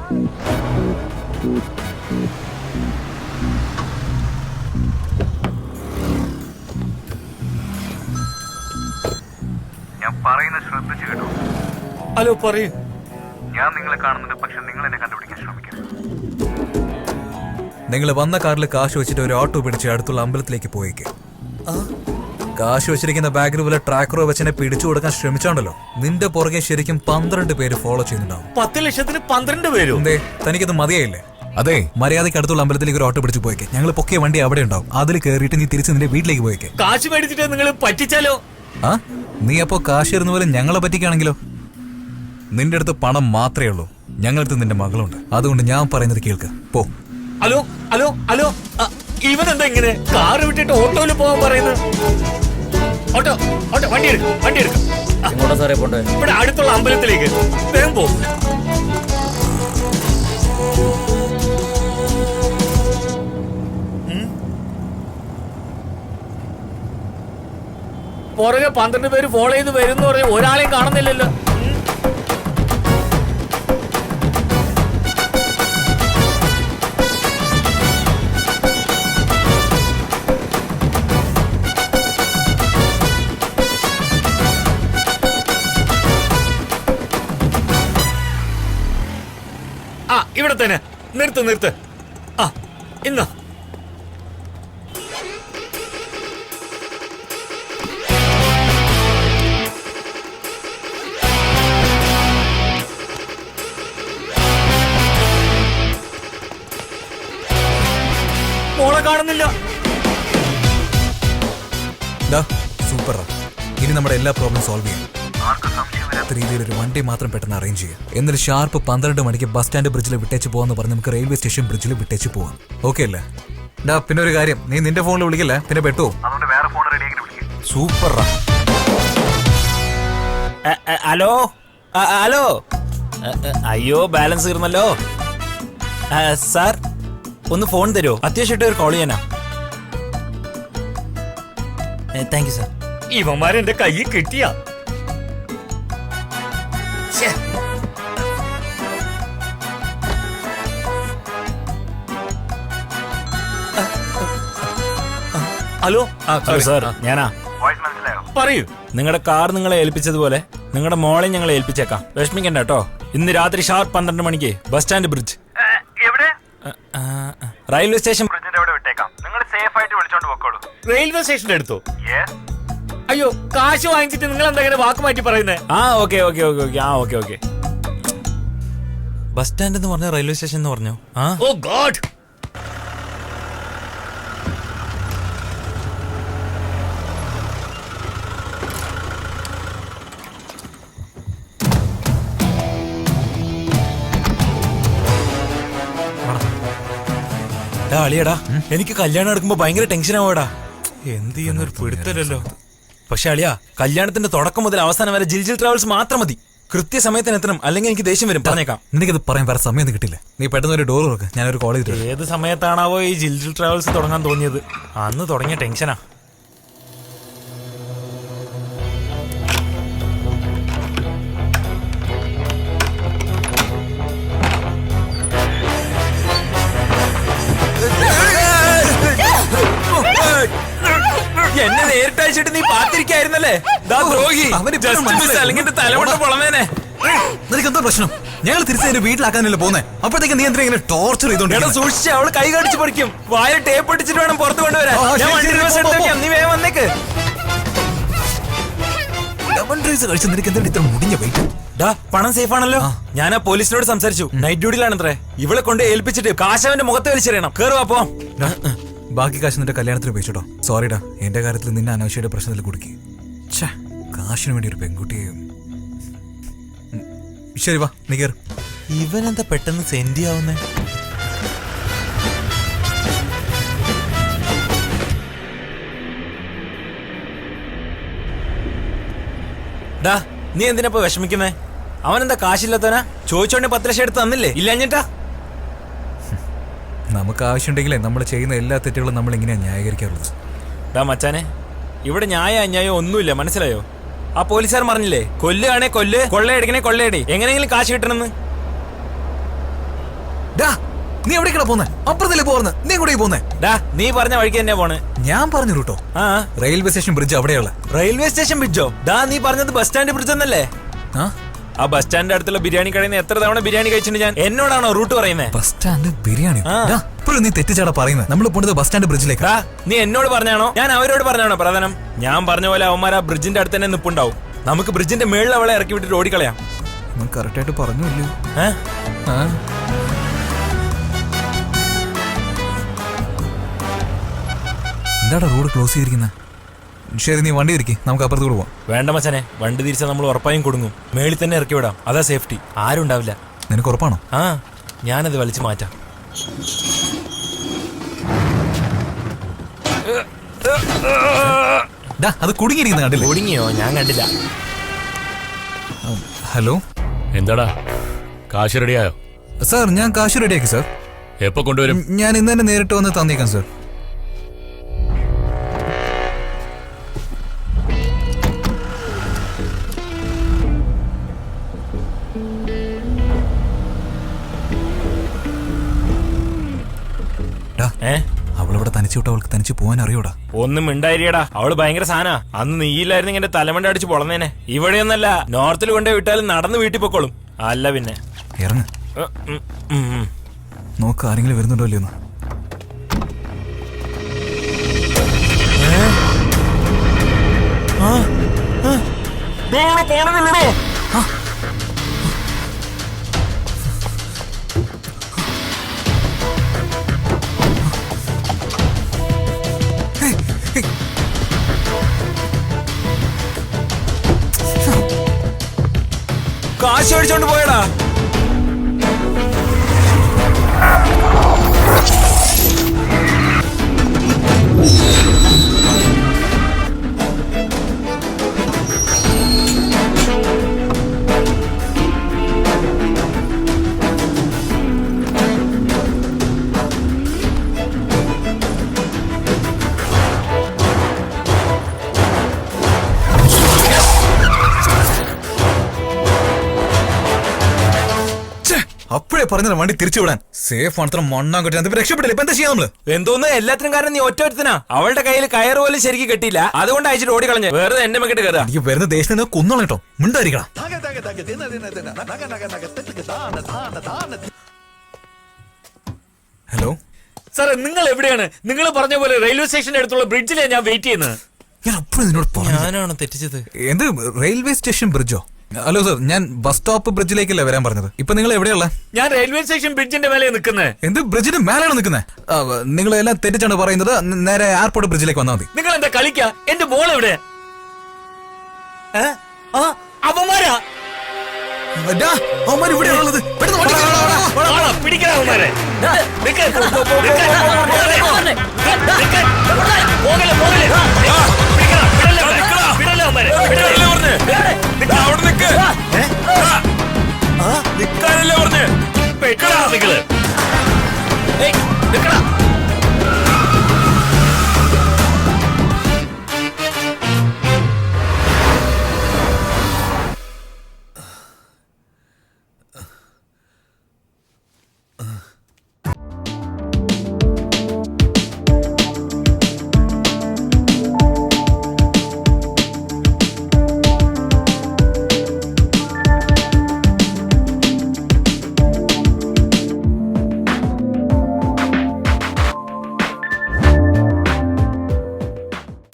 ഞാൻ പറയുന്നത് ശ്രദ്ധിച്ചു കേട്ടോ. ഹലോ പറയൂ. ഞാൻ നിങ്ങളെ കാണുന്നുണ്ട്, പക്ഷെ നിങ്ങൾ എന്നെ കണ്ടുപിടിക്കാൻ ശ്രമിക്കരുത്. നിങ്ങൾ വന്ന കാറിൽ കാശ് വെച്ചിട്ട് ഒരു ഓട്ടോ പിടിച്ച് അടുത്തുള്ള അമ്പലത്തിലേക്ക് പോയേക്ക്. കാശ് വെച്ചിരിക്കുന്ന ബാഗിൽ പോലെ ട്രാക്കറോ വെച്ചെന്നെ പിടിച്ചു കൊടുക്കാൻ ശ്രമിച്ചോണ്ടല്ലോ, നിന്റെ പുറകെ ശരിക്കും 12 പേര് ഫോളോ ചെയ്യുന്നുണ്ടാവും. 10 ലക്ഷത്തിന് 12 പേരും? എന്തേ, തനിക്കത് മതിയായില്ലേ? അതെ, മര്യാദയ്ക്ക് അടുത്തുള്ള അമ്പലത്തിലേക്ക് ഒരു ഓട്ടോ പിടിച്ച് പോയേക്ക്. ഞങ്ങൾ പൊക്കിയ വണ്ടി അവിടെ ഉണ്ടാവും, അതിൽ കയറിയിട്ട് നീ തിരിച്ച് നിന്റെ വീട്ടിലേക്ക് പോയേക്ക്. കാശ് മേടിച്ചിട്ട് നിങ്ങൾ പറ്റിച്ചാലോ? ആ, നീ അപ്പോ കാശ് ഇരുന്ന പോലെ ഞങ്ങളെ പറ്റിക്കാണെങ്കിലോ? നിന്റെ അടുത്ത് പണം മാത്രമേ ഉള്ളൂ, ഞങ്ങളടുത്ത് നിന്റെ മകളുണ്ട്. അതുകൊണ്ട് ഞാൻ പറയുന്നത് കേൾക്ക്, പോ. ഹലോ ഹലോ ഹലോ, ഇവനെന്താ ഇങ്ങനെ കാറ് വിട്ടിട്ട് ഓട്ടോയിൽ പോകാൻ പറയുന്നത്? ഓട്ടോ ഓട്ടോ, വണ്ടി എടുക്കും, വണ്ടി എടുക്കും. ഇവിടെ അടുത്തുള്ള അമ്പലത്തിലേക്ക് വേഗം പോ. പുറകെ 12 പേര് ഫോളോ ചെയ്ത് വരും പറഞ്ഞ ഒരാളെയും കാണുന്നില്ലല്ലോ. ഇവിടെ തന്നെ നിർത്ത് നിർത്ത്. ഇന്ന് മോളെ കാണുന്നില്ല. സൂപ്പറാ, ഇനി നമ്മുടെ എല്ലാ പ്രോബ്ലം സോൾവ് ചെയ്യാം. രീതിയിൽ ഒരു വണ്ടി മാത്രം പെട്ടെന്ന് അറേഞ്ച് ചെയ്യാം. എന്നിട്ട് ഷാർപ്പ് 12 മണിക്ക് ബസ് സ്റ്റാൻഡ് ബ്രിഡ്ജിൽ വിട്ടേച്ച് പോകാന്ന് പറഞ്ഞ് നമുക്ക് റെയിൽവേ സ്റ്റേഷൻ ബ്രിഡ്ജിൽ വിട്ടേച്ച് പോവാം. ഓക്കെ അല്ലേ? പിന്നെ ഒരു കാര്യം, നീ നിന്റെ ഫോണിൽ വിളിക്കില്ല, പിന്നെ പെട്ടുപോകും. സൂപ്പറാ. ഹലോ ഹലോ, അയ്യോ ബാലൻസ് തീർന്നല്ലോ. സാർ ഒന്ന് ഫോൺ തരുമോ? അത്യാവശ്യമായിട്ട് ഒരു കോൾ ചെയ്യാനാ. Thank you sir. ഇവന്മാരെന്റെ കയ്യിൽ കിട്ടിയ ഹലോ സാർ, ഞാനാ. പറയൂ. നിങ്ങളുടെ കാർ നിങ്ങളെ ഏൽപ്പിച്ചതുപോലെ നിങ്ങളുടെ മോളെ ഞങ്ങളെ ഏൽപ്പിച്ചേക്കാം. വിഷമിക്കണ്ട കേട്ടോ. ഇന്ന് രാത്രി ഷാർപ്പ് 12 മണിക്ക് bus stand bridge, railway station ബ്രിഡ്ജിന്റെ അവിടെ വിട്ടേക്കാം. നിങ്ങൾ സേഫ് ആയിട്ട് വിളിച്ചോണ്ട് പോക്കോളൂ. റെയിൽവേ സ്റ്റേഷന്റെ അടുത്തോ? അയ്യോ, കാശ് വാങ്ങിച്ചിട്ട് നിങ്ങൾ എന്താ ഇങ്ങനെ വാക്ക് മാറ്റി പറയുന്നേ? Okay okay okay okay okay okay. Bus stand എന്ന് പറഞ്ഞ റെയിൽവേ സ്റ്റേഷൻ എന്ന് പറഞ്ഞു. ഓ ഗോഡ്. അളിയടാ, എനിക്ക് കല്യാണം എടുക്കുമ്പോ ഭയങ്കര ടെൻഷൻ ആവോടാ. എന്ത് ചെയ്യുന്നൊരു പിടുത്തല്ലോ. പക്ഷെ അളിയാ, കല്യാണത്തിന്റെ തുടക്കം മുതൽ അവസാനം വരെ ജിൽ ട്രാവൽസ് മാത്രം മതി. കൃത്യസമയത്തിന് എത്തണം, അല്ലെങ്കിൽ എനിക്ക് ദേഷ്യം വരും. പറഞ്ഞേക്കാം. നിനക്കത് പറയാൻ വേറെ സമയം കിട്ടില്ല. നീ പെട്ടെന്ന് ഒരു ഡോർ തുറക്ക്, ഞാനൊരു കോൾ ചെയ്തിട്ട്. ഏത് സമയത്താണാവോ ഈ ജിൽ ട്രാവൽസ് തുടങ്ങാൻ തോന്നിയത്? അന്ന് തുടങ്ങിയ ടെൻഷനാ. എന്നെ നേരിട്ടയച്ചിട്ട് നീ പാത്തിരിക്കായിരുന്നല്ലേ? അല്ലെങ്കിൽ തലമുട്ട പൊളമേനെ. നിനക്കെന്താ പ്രശ്നം? ഞങ്ങൾ തിരിച്ചു വീട്ടിലാക്കാനല്ലേ പോന്നെ? അപ്പോഴത്തേക്ക് നീ എന്തിനാ ഇങ്ങനെ ടോർച്ചർ ചെയ്തോണ്ട്? സൂക്ഷിച്ച്, അവള് കൈ കടിച്ചു പറിക്കും. വായ ടേപ്പ് അടിച്ചിട്ട് വേണം പുറത്ത് കൊണ്ടുവരാൻ. നീ വേഗം വന്നേക്ക്. കഴിച്ച് നിനക്ക് എന്താ ഇത്ര മുടിഞ്ഞ വെയിറ്റ്? പണം സേഫ് ആണല്ലോ. ഞാൻ ആ പോലീസിനോട് സംസാരിച്ചു. നൈറ്റ് ഡ്യൂട്ടിയിലാണത്രേ. ഇവളെ കൊണ്ട് ഏൽപ്പിച്ചിട്ട് കാശവന്റെ മുഖത്ത് വലിച്ചെറിയണം. കേറുവാ പോ. ബാക്കി കാശ് നിന്റെ കല്യാണത്തിന് ഉപയോഗിച്ചോ. സോറിടാ, എന്റെ കാര്യത്തിൽ നിന്നെ അനാവശ്യമായിട്ട് പ്രശ്നത്തിൽ കുടുക്കി. കാശിന് വേണ്ടി ഒരു പെൺകുട്ടിയെ. ശരി വാ, നീ കയറും. ഇവനെന്താ പെട്ടെന്ന് സെൻഡി ആവുന്നേ? നീ എന്തിനാ വിഷമിക്കുന്നേ? അവനെന്താ കാശില്ലാത്തവനാ? ചോദിച്ചോണ്ടേ 10 ലക്ഷം എടുത്ത് തന്നില്ലേ? ഇല്ല അഞ്ഞിട്ടാ. നമുക്ക് ആവശ്യമുണ്ടെങ്കിലേ നമ്മൾ ചെയ്യുന്ന എല്ലാ തെറ്റുകളും നമ്മൾ ഇങ്ങനെയാ ന്യായീകരിക്കാറുള്ളത്. മച്ചാനെ, ഇവിടെ ന്യായ അന്യായോ ഒന്നുമില്ല, മനസ്സിലായോ? ആ പോലീസുകാർ പറഞ്ഞില്ലേ, കൊല്ലുകയാണെ കൊല്ല്, കൊള്ളയടിക്കണേ കൊള്ളയടി, എങ്ങനെയെങ്കിലും കാശ് കിട്ടണമെന്ന്. ഡാ നീ എവിടേക്കാ പോന്നെ? അപ്പുറത്തല്ലേ പോർന്ന്, നീ കൂടെ പോന്നെ? ഡാ നീ പറഞ്ഞ വഴിക്ക് തന്നെ പോണ്. ഞാൻ പറഞ്ഞു റൂട്ടോ. ആ റെയിൽവേ സ്റ്റേഷൻ ബ്രിഡ്ജ് അവിടെയുള്ള. റെയിൽവേ സ്റ്റേഷൻ ബ്രിഡ്ജോ? ഡാ നീ പറഞ്ഞത് ബസ് സ്റ്റാൻഡ് ബ്രിഡ്ജ് എന്നല്ലേ? ആ ബസ് സ്റ്റാൻഡിന്റെ അടുത്തുള്ള ബിരിയാണി കടയിൽ നിന്ന് എത്ര തവണ ബിരിയാണി കഴിച്ചിട്ടുണ്ട് ഞാൻ. എന്നോടാണോ റൂട്ട് പറയുന്നത്? Bus stand biryani? ഇപ്പോഴും നീ തെറ്റിച്ചാടാ പറയുന്നത്. നമ്മൾ പോണത് ബസ് സ്റ്റാൻഡ് ബ്രിഡ്ജിലേക്ക്. നീ എന്നോട് പറഞ്ഞാണോ ഞാൻ അവരോട് പറഞ്ഞാണോ പ്രധാനം? ഞാൻ പറഞ്ഞ പോലെ അവന്മാർ ആ ബ്രിഡ്ജിന്റെ അടുത്ത് തന്നെ നിപ്പുണ്ടാവും. നമുക്ക് ബ്രിഡ്ജിന്റെ മേളിൽ അവളെ ഇറക്കി വിട്ടിട്ട് ഓടിക്കളയാം. കറക്റ്റ് ആയിട്ട് പറഞ്ഞില്ലേ? എന്താടാ റോഡ് ക്ലോസ് ചെയ്തിരിക്കുന്നത്? ശരി, നീ വണ്ടി തിരിക്കി, നമുക്ക് അപ്പുറത്ത് പോവാം. വേണ്ട മച്ചനെ, വണ്ടി തിരിച്ചാൽ നമ്മൾ ഉറപ്പായും കൊടുങ്ങും. മേളിൽ തന്നെ ഇറക്കി വിടാം, അതാ സേഫ്റ്റി. ആരും ഉണ്ടാവില്ല. നിനക്ക് ഉറപ്പാണോ? ആ, ഞാനത് വലിച്ചു മാറ്റാം. അത് കുടുങ്ങിയിരിക്കുന്ന കണ്ടില്ല? കുടുങ്ങിയോ? ഞാൻ കണ്ടില്ല. ഹലോ, എന്താടാ കാശ് റെഡിയായോ? സാർ ഞാൻ കാശ് റെഡിയാക്കി സാർ. എപ്പോ കൊണ്ടുവരും? ഞാൻ ഇന്ന് തന്നെ നേരിട്ട് വന്ന് തന്നേക്കാം സാർ. അവളിവിടെ തനിച്ചു വിട്ട അവൾക്ക് തനിച്ച് പോകാൻ അറിയൂടാ? ഒന്നും മിണ്ടായിരിയടാ, അവള് ഭയങ്കര സാധനാ. അന്ന് നീയില്ലായിരുന്നെങ്കിൽ എന്റെ തലമണ്ട അടിച്ച് പൊളന്നേനെ. ഇവിടെയൊന്നല്ല, നോർത്തിൽ കൊണ്ടുപോയി വിട്ടാലും നടന്ന് വീട്ടിൽ പൊക്കോളും. അല്ല പിന്നെ ഇറങ്ങ്. നോക്ക് ആരെങ്കിലും വരുന്നുണ്ടോ ഇല്ലയോ? കാശ് മേടിച്ചോണ്ട് പോയടാ. അപ്പോഴേ പറഞ്ഞ വണ്ടി തിരിച്ചുവിടാൻ. സേഫ് ആണ്, മണ്ണാൻ കിട്ടാൻ രക്ഷപ്പെട്ടില്ല. ഇപ്പൊ എന്താ ചെയ്യാ നമ്മള്? എന്തോന്ന് എല്ലാത്തിനും കാരണം നീ ഒറ്റ ഒരുത്തനാ. അവളുടെ കയ്യിൽ കയറ് പോലും ശരിക്കും കെട്ടിയില്ല, അതുകൊണ്ട് അയച്ചിട്ട് ഓടിക്കളഞ്ഞ്. വേറെ എന്റെ മെക്കിട്ട് കയറാ. എനിക്ക് വരുന്ന ദേശത്ത് നിന്ന് കുന്നോളാം കേട്ടോ, മിണ്ടായിരിക്കണം. ഹലോ സാറേ, നിങ്ങൾ എവിടെയാണ്? നിങ്ങൾ പറഞ്ഞ പോലെ റെയിൽവേ സ്റ്റേഷന്റെ അടുത്തുള്ള ബ്രിഡ്ജിലാണ് ഞാൻ വെയിറ്റ് ചെയ്യുന്നത്. ഞാൻ അപ്പോഴും നിന്നോട് പറഞ്ഞു. ഞാനാണോ തെറ്റിച്ചത്? എന്ത് റെയിൽവേ സ്റ്റേഷൻ ബ്രിഡ്ജോ? ഹലോ സർ, ഞാൻ ബസ് സ്റ്റോപ്പ് ബ്രിഡ്ജിലേക്കല്ലേ വരാൻ പറഞ്ഞത്. ഇപ്പൊ നിങ്ങൾ എവിടെയുള്ള? ഞാൻ റെയിൽവേ സ്റ്റേഷൻ ബ്രിഡ്ജിന്റെ മേലെ നിൽക്കുന്നത്. എന്ത് ബ്രിഡ്ജിന്റെ മേലാണ് നിൽക്കുന്നത്? നിങ്ങൾ എല്ലാം തെറ്റിച്ചാണ് പറയുന്നത്. നേരെ എയർപോർട്ട് ബ്രിഡ്ജിലേക്ക് വന്നാൽ മതി. നിങ്ങൾ എന്താ കളിക്കാ? എന്റെ മോൾ എവിടെ? അവന്മാരാ ഇവിടെയാണുള്ളത്. പിടിക്കാ അവന്മാരെ. നിക്കാനല്ലേ പറഞ്ഞേ? നിങ്ങള്